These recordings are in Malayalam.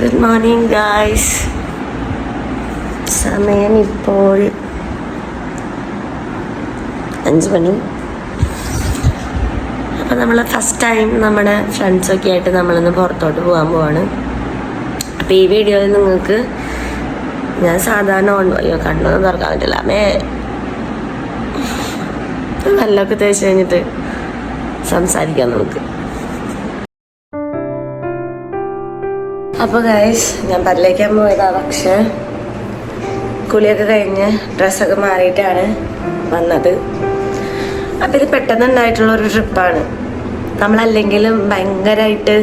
Good morning guys. സമയം ഇപ്പോൾ 5 മണി. അപ്പോൾ നമ്മൾ ഫസ്റ്റ് ടൈം നമ്മുടെ ഫ്രണ്ട്സൊക്കെ ആയിട്ട് നമ്മളിന്ന് പുറത്തോട്ട് പോകാൻ പോവാണ്. അപ്പോൾ ഈ വീഡിയോയിൽ നിങ്ങൾക്ക് ഞാൻ സാധാരണ കണ്ണൊന്നും തുറക്കാൻ പറ്റില്ല. നല്ലൊക്കെ തേച്ച് കഴിഞ്ഞിട്ട് സംസാരിക്കാം നമുക്ക്. അപ്പോൾ ഗൈസ്, ഞാൻ പല്ലേക്കാൻ പോയതാണ്. പക്ഷേ കുളിയൊക്കെ കഴിഞ്ഞ് ഡ്രസ്സൊക്കെ മാറിയിട്ടാണ് വന്നത്. അപ്പം ഇത് പെട്ടെന്നുണ്ടായിട്ടുള്ളൊരു ട്രിപ്പാണ്. നമ്മളല്ലെങ്കിലും ഭയങ്കരമായിട്ട്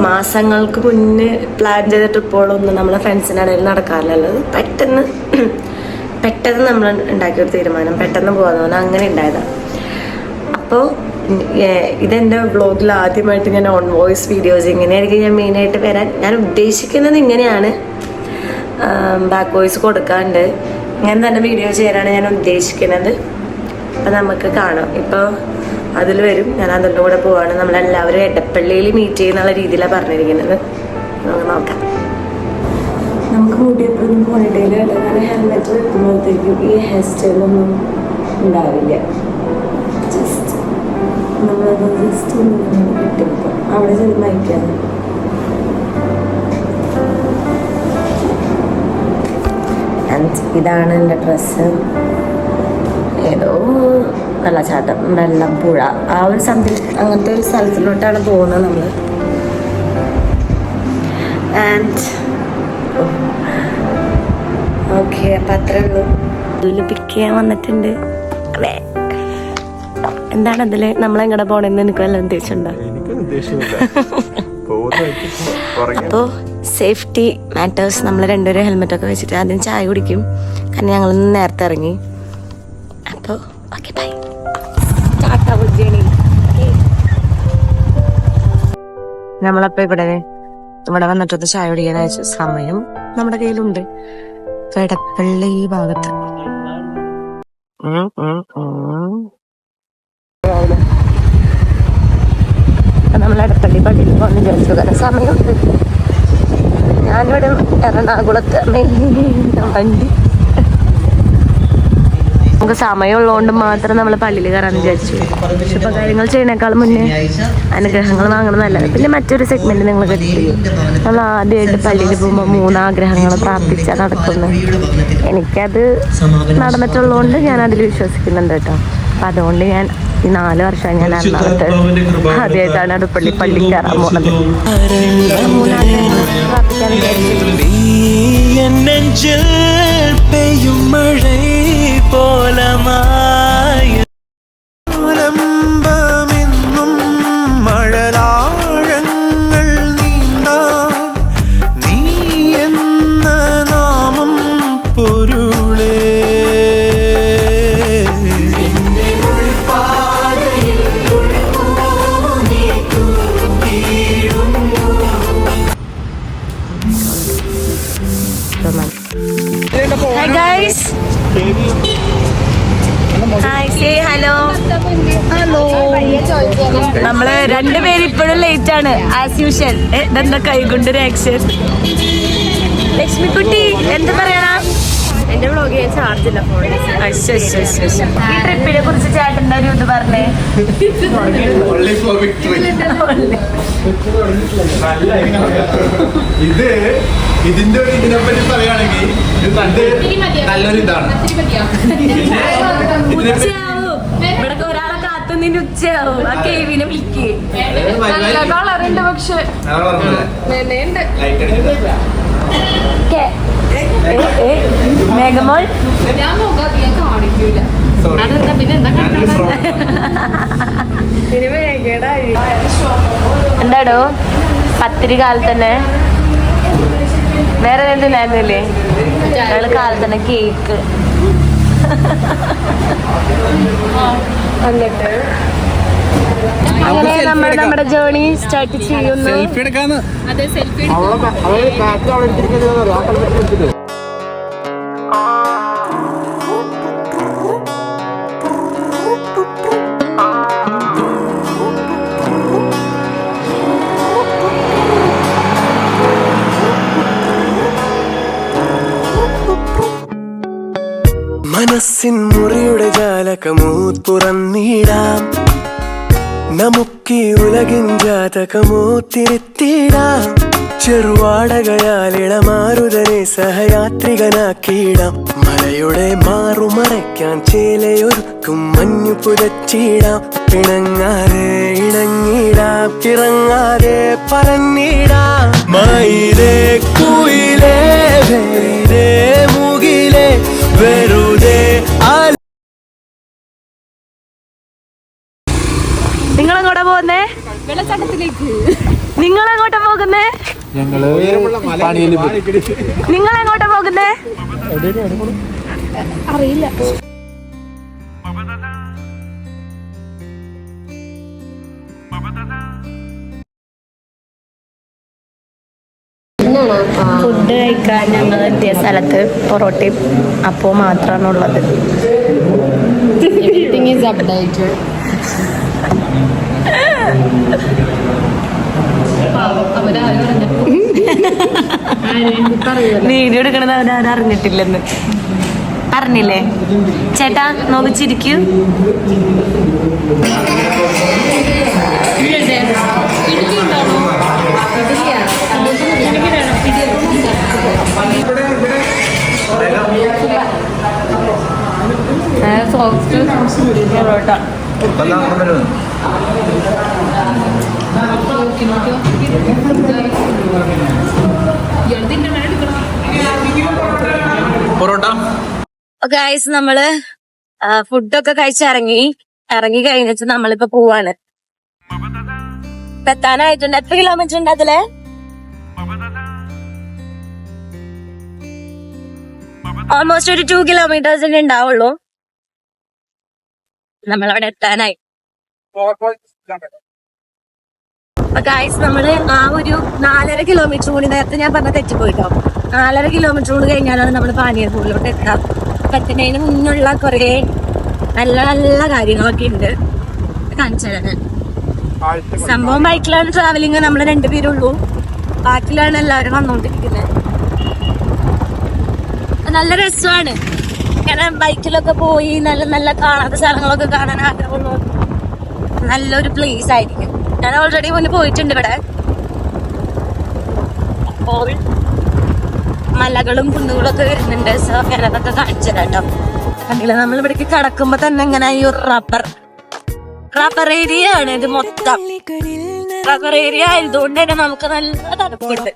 മാസങ്ങൾക്ക് മുന്നേ പ്ലാൻ ചെയ്ത ട്രിപ്പുകളൊന്നും നമ്മളെ ഫ്രണ്ട്സിനിടയിൽ നടക്കാറില്ലല്ലോ. പെട്ടെന്ന് നമ്മൾ ഉണ്ടാക്കിയൊരു തീരുമാനം, പെട്ടെന്ന് പോകാമെന്ന് പറഞ്ഞാൽ അങ്ങനെ ഉണ്ടായതാണ്. അപ്പോൾ ഇതെൻ്റെ വ്ളോഗിൽ ആദ്യമായിട്ട് ഞാൻ ഓൺ വോയിസ് വീഡിയോസ് ഇങ്ങനെയായിരിക്കും ഞാൻ മെയിനായിട്ട് വരാൻ ഞാൻ ഉദ്ദേശിക്കുന്നത്. ഇങ്ങനെയാണ്, ബാക്ക് വോയിസ് കൊടുക്കാണ്ട് ഇങ്ങനെ തന്നെ വീഡിയോ ചെയ്യാനാണ് ഞാൻ ഉദ്ദേശിക്കുന്നത്. അപ്പം നമുക്ക് കാണാം. ഇപ്പോൾ അതിൽ വരും, ഞാൻ അതിൻ്റെ കൂടെ പോവാണ്. നമ്മളെല്ലാവരും എടപ്പള്ളിയിൽ മീറ്റ് ചെയ്യുന്നുള്ള രീതിയിലാണ് പറഞ്ഞിരിക്കുന്നത്. നമുക്ക് നോക്കാം. നമുക്ക് കൂട്ടിയപ്പോഴും പോണിടയിൽ ഞാൻ ഹെൽമെറ്റ് വെക്കുമ്പോഴത്തേക്കും ഈ ഹെയർ സ്റ്റൈലൊന്നും ഉണ്ടാവില്ല. നമ്മളത് ജസ്റ്റ് കിട്ടുമ്പോൾ അവിടെ ചെന്ന് വായിക്കാറ്. ഇതാണ് എൻ്റെ ഡ്രസ്സ്. ഏതോ വെള്ളച്ചാട്ടം, വെള്ളപ്പുഴ, ആ ഒരു അങ്ങനത്തെ ഒരു സ്ഥലത്തിലോട്ടാണ് പോകുന്നത് നമ്മൾ. ഓക്കെ, അപ്പം അത്രേ ഉള്ളൂ. ഇതിൽ പിക്ക് ചെയ്യാൻ വന്നിട്ടുണ്ട്. അതെ, എന്താണ് അതില് നമ്മളെങ്ങടെ പോണെന്ന് എനിക്ക് വല്ല ഉദ്ദേശമുണ്ടോ? അപ്പോ സേഫ്റ്റി മാറ്റേഴ്സ്. നമ്മൾ രണ്ടുപേരും ഹെൽമെറ്റ് ഒക്കെ വെച്ചിട്ട് ആദ്യം ചായ കുടിക്കും. കാരണം ഞങ്ങൾ നേരത്തെ ഇറങ്ങി. അപ്പോൾ ഓക്കെ, ബൈ. നമ്മളപ്പോ ഇവിടെ വന്നിട്ടൊന്ന് ചായ കുടിക്കാൻ അയച്ച സമയം നമ്മുടെ കയ്യിലുണ്ട്. എടപ്പള്ളി ഈ ഭാഗത്ത്. നമ്മൾ എടപ്പള്ളി പള്ളിയിൽ പോകുന്ന വിചാരിച്ചു. കാരണം സമയമുണ്ട്. ഞാനിവിടെ എറണാകുളത്ത് വണ്ടി നമുക്ക് സമയമുള്ളതുകൊണ്ട് മാത്രം നമ്മൾ പള്ളിയിൽ കയറാന്ന് വിചാരിച്ചു. ശുഭകാര്യങ്ങൾ ചെയ്യുന്നേക്കാൾ മുന്നേ അനുഗ്രഹങ്ങൾ വാങ്ങണം നല്ലത്. പിന്നെ മറ്റൊരു സെഗ്മെന്റ് നിങ്ങൾ കേട്ടിരിക്കും, നമ്മൾ ആദ്യമായിട്ട് പള്ളിയിൽ പോകുമ്പോൾ 3 ആഗ്രഹങ്ങൾ പ്രാർത്ഥിച്ചാൽ നടക്കുന്നു. എനിക്കത് നടന്നിട്ടുള്ളതുകൊണ്ട് ഞാൻ അതിൽ വിശ്വസിക്കുന്നുണ്ട് കേട്ടോ. അപ്പം അതുകൊണ്ട് ഞാൻ ഈ 4 വർഷം ഞാൻ എറണാകുളത്ത് ആദ്യമായിട്ടാണ് എടപ്പള്ളി പള്ളി കയറാൻ പോകുന്നത്. Hi guys. Hi, say hello. Hello. നമ്മള് 2 പേര് ഇപ്പോഴും ലേറ്റ് ആണ് ആസ് യൂഷ്വൽ. ഇതെന്താ കൈകൊണ്ട് ആക്ഷൻ? ലക്ഷ്മി കുട്ടി എന്ത് പറയണ? എന്റെ വ്ളോഗ് ഞാൻ ചാർജ് ഇല്ല ഫോണിൽ. ഈ ട്രിപ്പിനെ കുറിച്ച് ചേട്ടൻ്റെ ഒരു ഇത് പറഞ്ഞേ. ഇതിന്റെ ഒരു ഇതിനെപ്പറ്റി പറയുകയാണെങ്കിൽ നല്ലൊരു ഇതാണ്. ഇവിടെ ഒരാളെ കാത്തുനിന്ന് ഉച്ചയാവും. ആ കേവിനെ വിളിക്കേ. പക്ഷെ മേഘമോൾ എന്താടോ പത്തിരി കാലത്ത് തന്നെ വേറെ എന്തിനായിരുന്നില്ലേ? ഞങ്ങള് കാലത്ത് തന്നെ കേക്ക്. എന്നിട്ട് അങ്ങനെ നമ്മുടെ ജേർണി സ്റ്റാർട്ട് ചെയ്യുന്നു. മനസ്സിൻ മുറിയുടെ ജാലകമോ തുറന്നിടാം, നമുക്കീ ഉലകിൻ ജാതകമോ തിരുത്തിടാം. ചെറുവാടകയാൽ ഇളമാരുതനെ സഹയാത്രികനാക്കിയിടാം. മലയുടെ മാറുമറയ്ക്കാൻ ചേലയൊരുക്കും മഞ്ഞു പുതച്ചിടാം. ഇണങ്ങാതെ ഇണങ്ങിടാം, ഇറങ്ങാതെ പറന്നിടാം. മയിലേ കുയിലേ വെയിലേ മുകിലേ വെറുതെ നിങ്ങളെങ്ങോട്ടാ പോകുന്നേ? വെള്ളച്ചാട്ടത്തിലേക്ക്. നിങ്ങളെങ്ങോട്ടാ പോകുന്നേ? നിങ്ങളെങ്ങോട്ടാ പോകുന്നേ? അറിയില്ല. ഫുഡ് കഴിക്കാൻ ഞങ്ങൾ എത്തിയ സ്ഥലത്ത് പൊറോട്ടയും അപ്പവും മാത്രമാണ് ഉള്ളത്. Everything is updated. വീഡിയോ എടുക്കണത് അവരാരും അറിഞ്ഞിട്ടില്ലെന്ന് അറിഞ്ഞില്ലേ? ചേട്ടാ നോക്കിച്ചിരിക്കൂ. സോഫ്റ്റ് പൊറോട്ട. പൊറോട്ട ഗൈസ് നമ്മള് ഫുഡൊക്കെ കഴിച്ചിറങ്ങി കഴിഞ്ഞിട്ട് നമ്മളിപ്പോ പോവാണ്. എത്താനായിട്ടുണ്ട്. എത്ര കിലോമീറ്റർ ഉണ്ട് അതില്? ഓൾമോസ്റ്റ് ഒരു 2 കിലോമീറ്റേഴ്സ് ഉണ്ടാവുള്ളൂ. നമ്മളവിടെ എത്താനായി. ഗൈസ് നമ്മള് ആ ഒരു 4.5 കിലോമീറ്റർ കൂടി, നേരത്തെ ഞാൻ പറഞ്ഞ തെറ്റിപ്പോയിട്ടോ, 4.5 കിലോമീറ്റർ കൂടി കഴിഞ്ഞാലാണ് നമ്മൾ പാനീയപ്പൂരിലോട്ട് എത്താം. എത്തുന്നതിന് മുന്നുള്ള കുറെ നല്ല നല്ല കാര്യങ്ങളൊക്കെ ഉണ്ട്, കാണിച്ചു തരാൻ. സംഭവം ബൈക്കിലാണ് ട്രാവലിങ്, നമ്മൾ 2 പേരുള്ളൂ, ബാക്കിലാണ് എല്ലാവരും വന്നോണ്ടിരിക്കുന്നത്. നല്ല രസമാണ് ഇങ്ങനെ ബൈക്കിലൊക്കെ പോയി നല്ല നല്ല കാണാത്ത സ്ഥലങ്ങളൊക്കെ കാണാൻ ആഗ്രഹമുള്ളൂ. നല്ലൊരു പ്ലേസ് ആയിരിക്കും. ഞാൻ ഓൾറെഡി മുന്നേ പോയിട്ടുണ്ട് ഇവിടെ. അപ്പോൾ മലകളും കുന്നുകളൊക്കെ വരുന്നുണ്ട്. സോ ഞാനതൊക്കെ കാണിച്ചു തരാം കേട്ടോ. കണ്ടില്ല, നമ്മൾ ഇവിടേക്ക് കടക്കുമ്പോ തന്നെ ഇങ്ങനെ ഈ ഒരു റബ്ബർ ഏരിയ ആണ് ഇത് മൊത്തം. റബ്ബർ ഏരിയ ആയതുകൊണ്ട് തന്നെ നമുക്ക് നല്ല തണുപ്പുണ്ട്.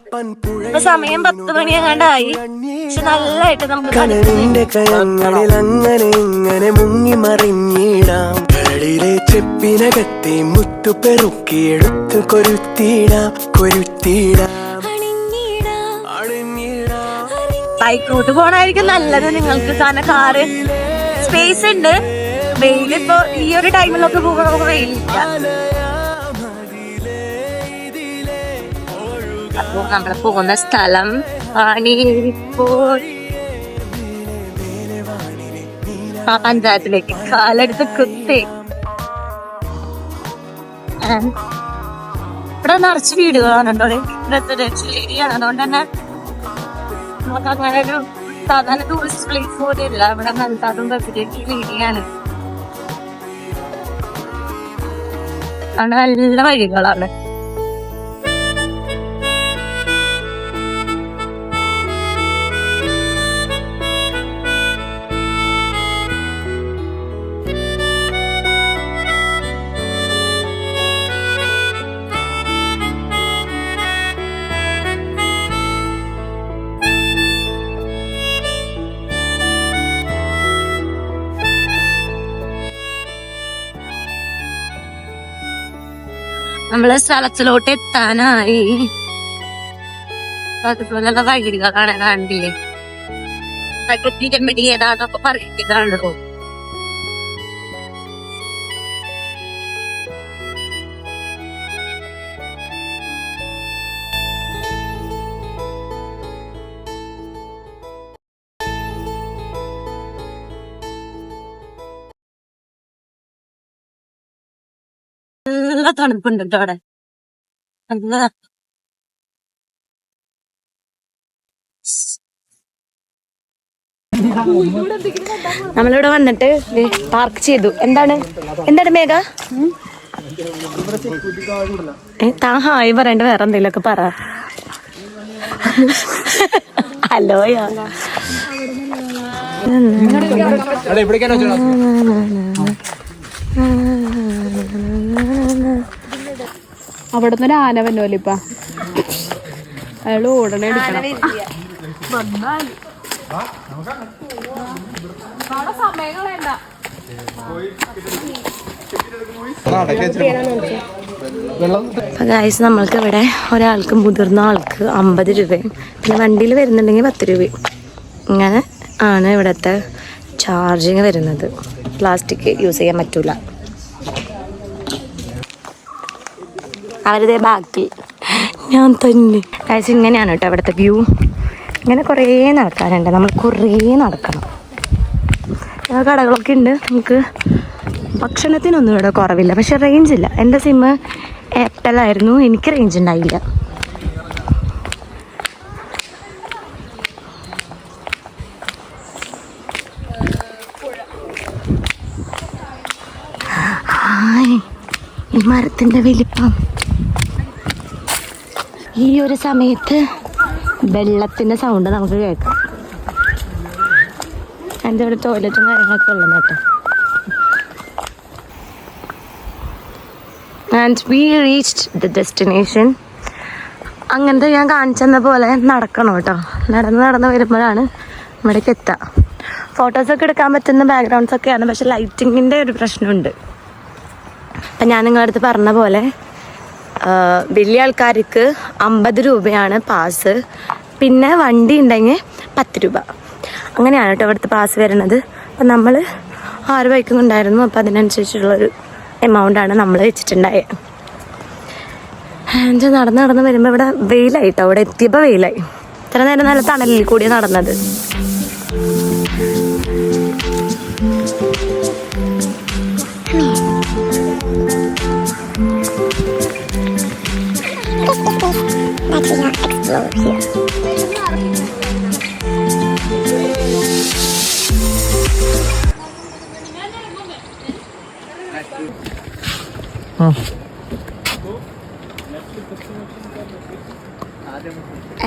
ഇപ്പൊ സമയം 10 മണിയെങ്ങാണ്ടായി, പക്ഷെ നല്ലതായിട്ട് നമുക്ക് കനലിന്റെ കയങ്ങളിൽ അങ്ങനെ ഇങ്ങനെ മുങ്ങി മറിഞ്ഞിടാം. കടലിലെ ചെപ്പിനകത്തെ മുത്തു പെറുക്കിയെടുത്ത് കൊരുത്തിടാം. ബൈക്കോട്ട് പോണായിരിക്കും നല്ലത് നിങ്ങൾക്ക്. കാരണം കാറ് സ്പേസ് ഉണ്ട്. വെയിലിപ്പോ ഈ ഒരു ടൈമിലൊക്കെ പോകുമ്പോൾ നമുക്ക് വെയിലില്ല. അപ്പൊ നമ്മള് പോകുന്ന സ്ഥലം ആ പഞ്ചായത്തിലേക്ക് കാലെടുത്ത് കുത്തി. ഇവിടെ നിറച്ച് വീടുകളാണ് ഏരിയാണ്. അതുകൊണ്ട് തന്നെ നമുക്ക് അങ്ങനെ ഒരു സാധാരണ ടൂറിസ്റ്റ് പ്ലേസ് പോലെ ഇല്ല. ഇവിടെ നല്ലതും റെസിഡൻഷ്യൽ ഏരിയയാണ്. നല്ല വഴികളാണ്. നമ്മളെ സ്ഥലത്തിലോട്ട് എത്താനായി. അതുപോലുള്ള വഴികളാണ് കണ്ടില്ലേ. പ്രകൃതി രമണീയതാന്നൊക്കെ പറയുന്നതാണല്ലോ. നല്ല തണുപ്പുണ്ട് കേട്ടോ അവിടെ. നല്ല നമ്മളിവിടെ വന്നിട്ട് പാർക്ക് ചെയ്തു. എന്താണ് മേഘ? താ ഹായ് പറയണ്ട, വേറെ എന്തെങ്കിലുമൊക്കെ പറ. ഹലോയാ. അവിടുന്ന് ഒരു ആന വന്നോലിപ്പ അയാള് ഓടണേ എടുക്കണം. ഗായ്സ്, നമ്മൾക്ക് ഇവിടെ ഒരാൾക്ക്, മുതിർന്ന ആൾക്ക് 50 രൂപയും പിന്നെ വണ്ടിയിൽ വരുന്നുണ്ടെങ്കിൽ 10 രൂപയും ഇങ്ങനെ ആണ് ഇവിടുത്തെ ചാർജിങ് വരുന്നത്. പ്ലാസ്റ്റിക് യൂസ് ചെയ്യാൻ പറ്റൂല. അവരുടെ ബാക്കിൽ ഞാൻ തന്നെ. ഗായ്സ്, ഇങ്ങനെയാണ് കേട്ടോ ഇവിടുത്തെ വ്യൂ. ഇങ്ങനെ കുറേ നടക്കാനുണ്ട്, നമ്മൾ കുറേ നടക്കണം. കടകളൊക്കെ ഉണ്ട്. നമുക്ക് ഭക്ഷണത്തിനൊന്നും ഇവിടെ കുറവില്ല, പക്ഷെ റേഞ്ച് ഇല്ല. എൻ്റെ സിമ്മ് എയർടെൽ എനിക്ക് റേഞ്ച് ഉണ്ടായില്ല. ഈ മരത്തിൻ്റെ വലിപ്പം. ഈ ഒരു സമയത്ത് വെള്ളത്തിൻ്റെ സൗണ്ട് നമുക്ക് കേൾക്കാം. എൻ്റെ ഇവിടെ ടോയ്ലറ്റും കാര്യങ്ങളൊക്കെ ഉള്ളത് കേട്ടോ. And we reached the destination. അങ്ങനത്തെ ഞാൻ കാണിച്ചെന്ന പോലെ നടക്കണം കേട്ടോ. നടന്ന് വരുമ്പോഴാണ് ഇവിടേക്ക് എത്തുക. ഫോട്ടോസൊക്കെ എടുക്കാൻ പറ്റുന്ന ബാക്ക്ഗ്രൗണ്ട്സൊക്കെയാണ്, പക്ഷെ ലൈറ്റിങ്ങിൻ്റെ ഒരു പ്രശ്നമുണ്ട്. അപ്പം ഞാൻ നിങ്ങളുടെ അടുത്ത് പറഞ്ഞ പോലെ വലിയ ആൾക്കാർക്ക് 50 രൂപയാണ് പാസ്. പിന്നെ വണ്ടി ഉണ്ടെങ്കിൽ 10 രൂപ. അങ്ങനെയാണ് കേട്ടോ ഇവിടുത്തെ പാസ് വരുന്നത്. അപ്പം നമ്മൾ 6 ബൈക്കും ഉണ്ടായിരുന്നു. അപ്പം അതിനനുസരിച്ചുള്ളൊരു എമൗണ്ടാണ് നമ്മൾ വെച്ചിട്ടുണ്ടായത്. എൻ്റെ നടന്ന് വരുമ്പോൾ ഇവിടെ വെയിലായിട്ടോ. അവിടെ എത്തിയപ്പോൾ വെയിലായി. ഇത്ര നേരം നല്ല തണലിൽ കൂടി നടന്നത്.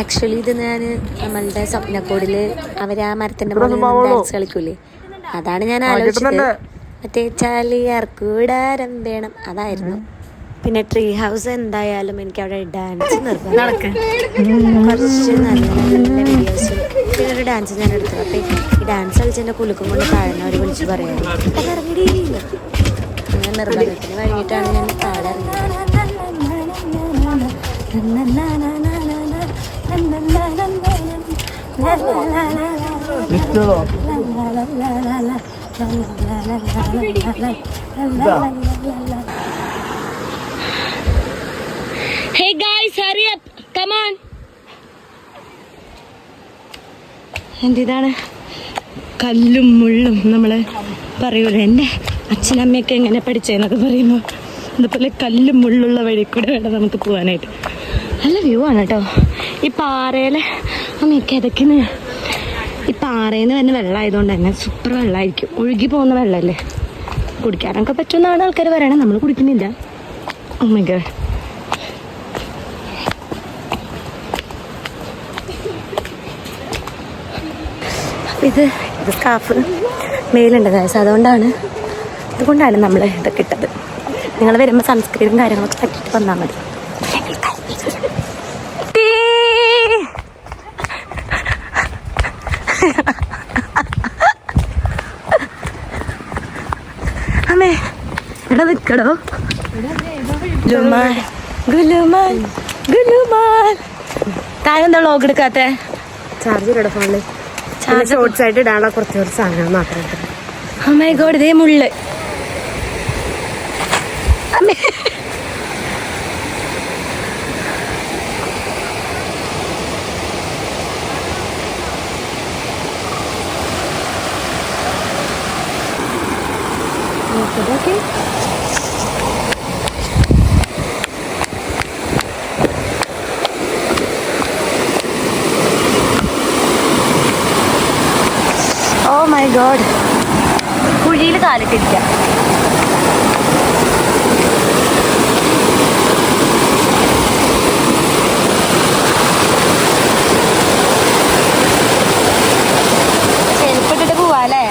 ആക്ച്വലി ഇത് ഞാൻ നമ്മളുടെ സ്വപ്നക്കോടിൽ അവർ ആ മരത്തിൻ്റെ ഡാൻസ് കളിക്കൂലേ, അതാണ് ഞാൻ ആലോചിച്ചത്. മറ്റേ ചാലിയാർക്കൂടാരം വേണം, അതായിരുന്നു. പിന്നെ ട്രീ ഹൗസ് എന്തായാലും എനിക്ക് അവിടെ ഡാൻസ് നിർബന്ധം. കുറച്ച് നല്ല നല്ല വീഡിയോസും പിന്നെ ഒരു ഡാൻസ് ഞാൻ എടുത്തു. അപ്പം ഈ ഡാൻസ് കളിച്ചതിൻ്റെ കുലുക്കും കൊണ്ട് താഴ്ന്നവർ വിളിച്ച് പറയാം ഇറങ്ങിയില്ല. അങ്ങനെ നിർബന്ധത്തിന് വഴിയിട്ടാണ് ഞാൻ താഴെ ഇറങ്ങിയത്. Hey guys, hurry up, come on. എന്തിതാണ് കല്ലും മുള്ളും നമ്മൾ പറയൂല. എൻ്റെ അച്ഛനമ്മയൊക്കെ എങ്ങനെ പഠിച്ചതെന്നൊക്കെ പറയുമ്പോൾ അതുപോലെ കല്ലും മുള്ളുള്ള വഴി കൂടെ വേണം നമുക്ക് പോകാനായിട്ട്. നല്ല വ്യൂ ആണ് കേട്ടോ. ഈ പാറയിലെ അമ്മയൊക്കെ ഇതൊക്കെയാണ്. ഈ പാറയിൽ നിന്ന് തന്നെ വെള്ളമായതുകൊണ്ട് തന്നെ സൂപ്പർ വെള്ളമായിരിക്കും. ഒഴുകി പോകുന്ന വെള്ളമല്ലേ, കുടിക്കാനൊക്കെ പറ്റുമെന്നാണ് ആൾക്കാർ പറയണത്. നമ്മൾ കുടിക്കുന്നില്ല. Oh my god. ഇത് സ്കാർഫ് മെയിലുണ്ട് ഗൈസ്. അതുകൊണ്ടാണ് നമ്മൾ ഇതൊക്കെ ഇട്ടത്. നിങ്ങൾ വരുമ്പോൾ സൺസ്ക്രീനും കാര്യങ്ങളൊക്കെ പറ്റിയിട്ട് വന്നാൽ മതി. അമ്മേ എടാ നിൽക്കടോ. താനെന്താ വ്ളോഗ് എടുക്കാത്ത? ചാർജ് ഇട ഫോണില്. ഷോർട്സ് ആയിട്ട് ഇടാനുള്ള കുറച്ച് സാധനങ്ങൾ മാത്രം. Oh my god, ഇതേ മുള്ള്. അമ്മേ ഓക്കെ. മൈ ഗോഡ്, കുഴിയിൽ കാലിട്ടിരിക്കാം. ചെരുപ്പിട്ടിട്ട് പോവാല്ലേ?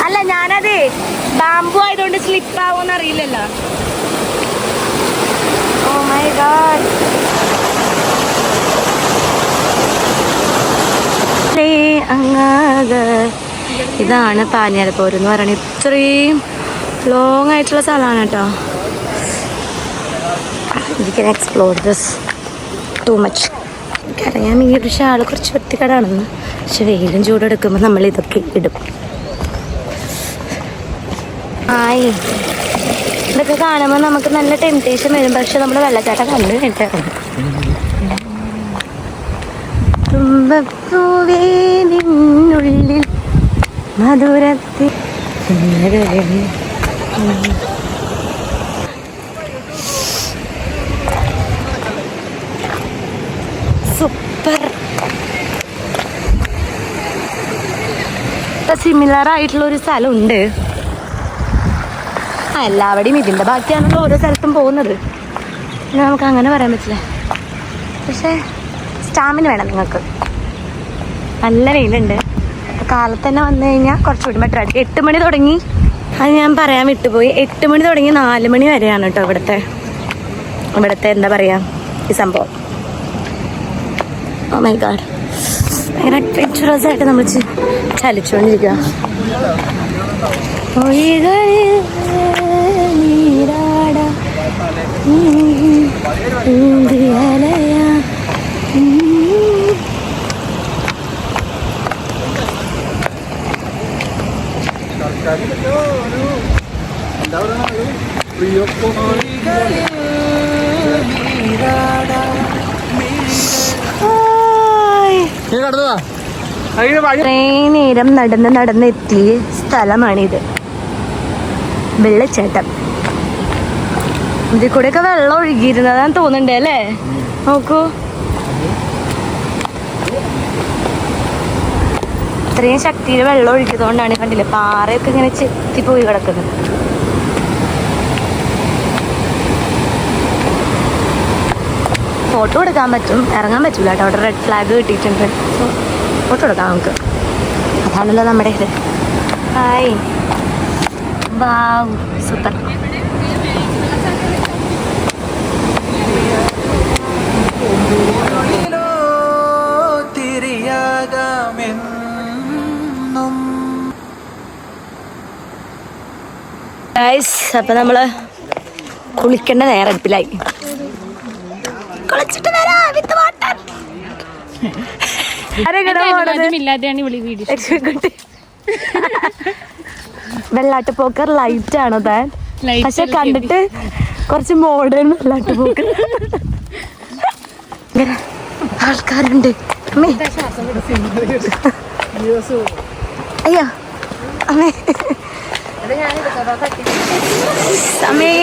അല്ല, ഞാനത് ബാമ്പു ആയതുകൊണ്ട് സ്ലിപ്പ് ആവുമെന്ന് അറിയില്ലല്ലോ. ഓ മൈ ഗോഡ്. അങ്ങാത് ഇതാണ് പാഞ്ഞാലപ്പോര് എന്ന് പറയുന്നത്. ഇത്രയും ലോങ് ആയിട്ടുള്ള സ്ഥലമാണ് കേട്ടോ. We can explore this too much. എനിക്കറിയാം ഈ ഒരു ഷാൾ കുറച്ച് വൃത്തികേടാണെന്ന്, പക്ഷെ വെയിലും ചൂടെടുക്കുമ്പോൾ നമ്മൾ ഇതൊക്കെ ഇടും. ആയി ഇതൊക്കെ കാണുമ്പോൾ നമുക്ക് നല്ല ടെംപ്റ്റേഷൻ വരും, പക്ഷെ നമ്മൾ വെള്ളച്ചാട്ടം കണ്ടു കഴിഞ്ഞിട്ടാണ്. തുമ്പപ്പൂവേ നിന്നുള്ളിൽ മധുരത്തിൽ സൂപ്പർ. സിമിലർ ആയിട്ടുള്ള ഒരു സ്ഥലമുണ്ട്. എല്ലാവരുടെയും ഇതിൻ്റെ ബാക്കിയാണല്ലോ ഓരോ സ്ഥലത്തും പോകുന്നത്. പിന്നെ നമുക്ക് അങ്ങനെ പറയാൻ പറ്റില്ല. പക്ഷേ സ്റ്റാമിന വേണം നിങ്ങൾക്ക്. നല്ല വെയിലുണ്ട്. കാലത്ത് തന്നെ വന്നു കഴിഞ്ഞാൽ കുറച്ചുകൂടി ബെറ്റർ ആയിട്ട്. 8 മണി തുടങ്ങി, അത് ഞാൻ പറയാൻ വിട്ടുപോയി. 8 മണി തുടങ്ങി 4 മണി വരെയാണ് കേട്ടോ ഇവിടുത്തെ എന്താ പറയുക ഈ സംഭവം. ഓ മൈ ഗാഡ്, ഭയങ്കര അഡ്വെഞ്ചറസ് ആയിട്ട് നമ്മൾ ചലിച്ചുകൊണ്ടിരിക്കുക. ഇത്രയും നേരം നടന്നെത്തിയ സ്ഥലമാണിത്, വെള്ളച്ചാട്ടം. ഇതിൽ കൂടെയൊക്കെ വെള്ളം ഒഴുകിയിരുന്നതാന്ന് തോന്നുന്നുണ്ട് അല്ലേ? നോക്കൂ, ഇത്രയും ശക്തിയിൽ വെള്ളം ഒഴുകിയതുകൊണ്ടാണ് കണ്ടില്ലേ പാറയൊക്കെ ഇങ്ങനെ ചെത്തിപ്പോയി കിടക്കുന്നത്. ഫോട്ടോ എടുക്കാൻ പറ്റും, ഇറങ്ങാൻ പറ്റില്ല കേട്ടോ. അവിടെ റെഡ് ഫ്ലാഗ് കിട്ടിയിട്ടുണ്ട്. സോ ഫോട്ടോ എടുക്കാം നമുക്ക്. അതാണല്ലോ നമ്മുടെ ഇത്. ഹായ്, വാവ്, സൂപ്പർ. അപ്പൊ നമ്മള് കുളിക്കേണ്ട നേരത്തിലായി. കുളിച്ചിട്ട് വെള്ളാട്ട് പോക്കർ ലൈറ്റ് ആണോ താൻ? പക്ഷെ കണ്ടിട്ട് കുറച്ച് മോഡേൺ വെള്ളാട്ട് പോക്കർ. ആൾക്കാരുണ്ട്. അയ്യോ അമ്മേ, അമ്മേ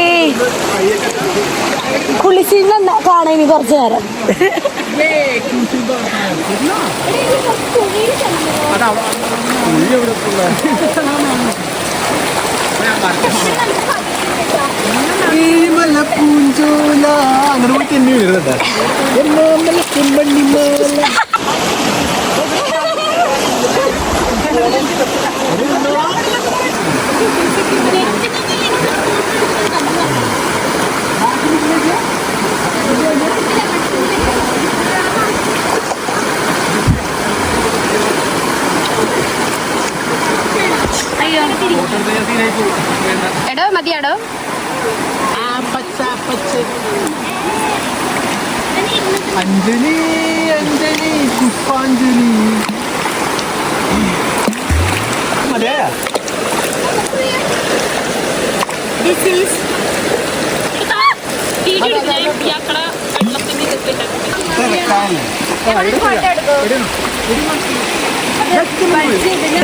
കുളിച്ചിരുന്ന കാണാൻ ഇനി കുറച്ചു നേരം. എടോ മതിയാടോ. അഞ്ജലി അഞ്ജലി പുഷ്പാഞ്ജലി. അതെ,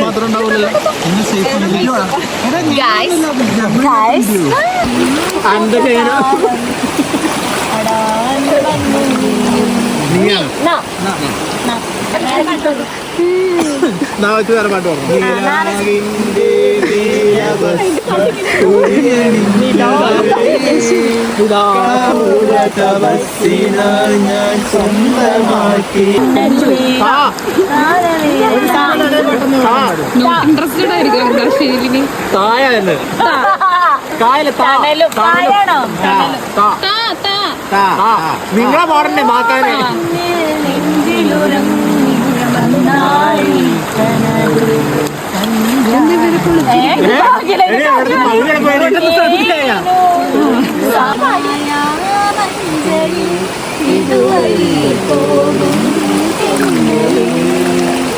മാത്രം ഉണ്ടാവില്ലല്ലോ. നാളെ വേറെ പാട്ട് പറഞ്ഞു ഞാൻ സ്വന്തമാക്കി ഇൻട്രസ്റ്റഡ് ആയിരിക്കും ശീലിനി. തായല്ലേ നിങ്ങളെ പാടണ്ടേ മാക്കാനെ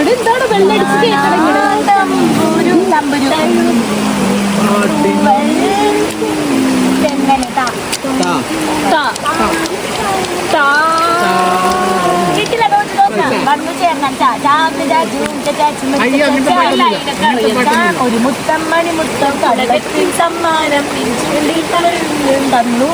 എന്താണ് വെള്ളടിച്ച് ഒരു മുത്തമ്മണി മുത്തം കടകത്തിൽ സമ്മാനം തന്നു.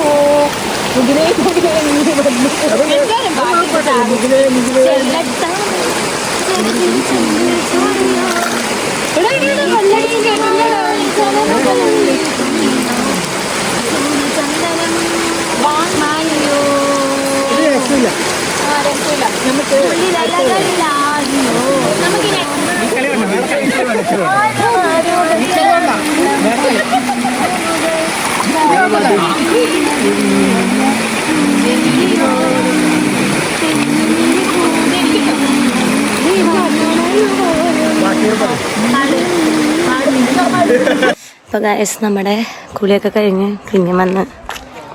അപ്പോൾ ഗൈസ് നമ്മുടെ കുളിയൊക്കെ കഴിഞ്ഞ് പിന്നെ വന്ന്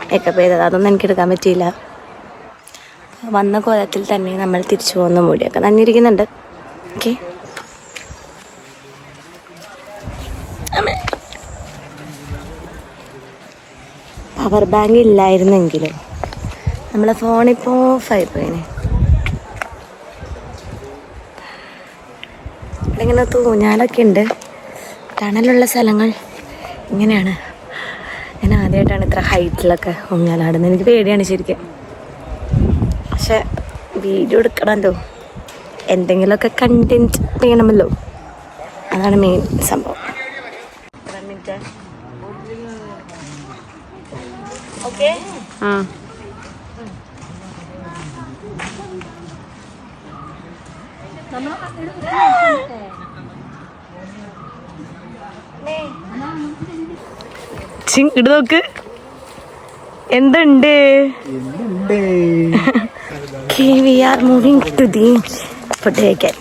മേക്കപ്പ് ചെയ്തത് അതൊന്നും എനിക്കെടുക്കാൻ പറ്റിയില്ല. വന്ന കോലത്തിൽ തന്നെ നമ്മൾ തിരിച്ചു പോകുന്ന മുടിയൊക്കെ നനഞ്ഞിരിക്കുന്നുണ്ട്. ഓക്കെ, പവർ ബാങ്ക് ഇല്ലായിരുന്നെങ്കിലും നമ്മളെ ഫോണിപ്പോൾ ഓഫായി പോയിന്. ഇവിടെ ഇങ്ങനെ തൂഞ്ഞാലൊക്കെ ഉണ്ട്. തണലുള്ള സ്ഥലങ്ങൾ ഇങ്ങനെയാണ്. ഞാൻ ആദ്യമായിട്ടാണ് ഇത്ര ഹൈറ്റിലൊക്കെ ഊഞ്ഞാലാടുന്നത്. എനിക്ക് പേടിയാണ് ശരിക്കും. പക്ഷെ വീഡിയോ എടുക്കണമല്ലോ, എന്തെങ്കിലുമൊക്കെ കണ്ടന്റ് ചെയ്യണമല്ലോ, അതാണ് മെയിൻ സംഭവം. ഓക്കെ, ഇട് നോക്ക് എന്തുണ്ട്. We are moving to the food again.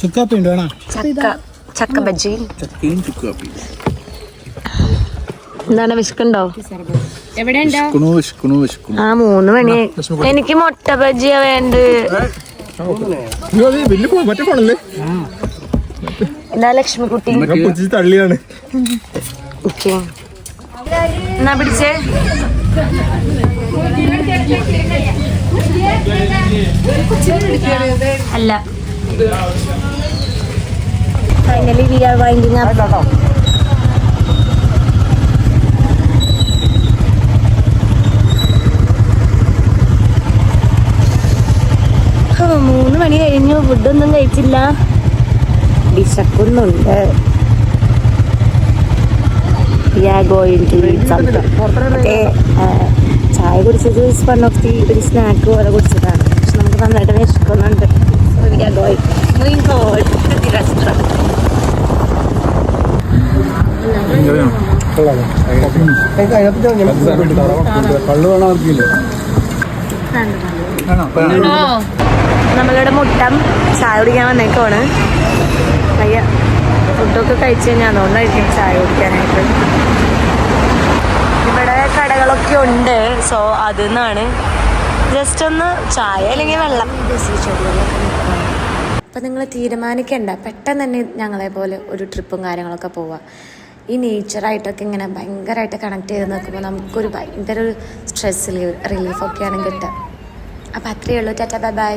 ചുക്കാപ്പി ഉണ്ട് വേണോ? ചക്ക ബജ്ജി. ചക്കയും ചുക്കാപ്പി എന്താണ്, വിശക്കുണ്ടോ? വിശക്കണു. ആ 3 മണി. എനിക്ക് മുട്ട ബജ്ജിയാ വേണ്ട. മറ്റേ ഫോണല്ലേ എന്താ ലക്ഷ്മിക്കുട്ടി തള്ളിയാണ്. ഓക്കെ, എന്നാ പിടിച്ചേ. അല്ല, finally we R winding up. 3 മണി കഴിഞ്ഞു, ഫുഡൊന്നും കഴിച്ചില്ല, വിശക്കുന്നുണ്ട്. ചായ കുടിച്ചത് വൺ ഓഫ് ദി ഒരു സ്നാക്ക് പോലെ കുടിച്ചതാണ്. പക്ഷെ നമുക്ക് നന്നായിട്ട് വിശക്കുന്നുണ്ട്. നമ്മളിവിടെ മുട്ടം ചായ കുടിക്കാൻ വന്നേക്കാണ്. അയ്യ, ഫുഡൊക്കെ കഴിച്ച് കഴിഞ്ഞാൽ അതുകൊണ്ടായിരിക്കും ചായ കുടിക്കാനായിട്ട്. ഇവിടെ കടകളൊക്കെ ഉണ്ട്. സോ അതിൽ നിന്നാണ് ജസ്റ്റ് ഒന്ന് ചായ അല്ലെങ്കിൽ വെള്ളം. അപ്പം നിങ്ങൾ തീരുമാനിക്കണ്ട, പെട്ടെന്ന് തന്നെ ഞങ്ങളെ പോലെ ഒരു ട്രിപ്പും കാര്യങ്ങളൊക്കെ പോവാം. ഈ നേച്ചറായിട്ടൊക്കെ ഇങ്ങനെ ഭയങ്കരമായിട്ട് കണക്ട് ചെയ്ത് നിൽക്കുമ്പോൾ നമുക്കൊരു ഭയങ്കര ഒരു സ്ട്രെസ് റിലീഫൊക്കെയാണ് കിട്ടുക. അപ്പോൾ അത്രയേ ഉള്ളൂ. Tata bye bye.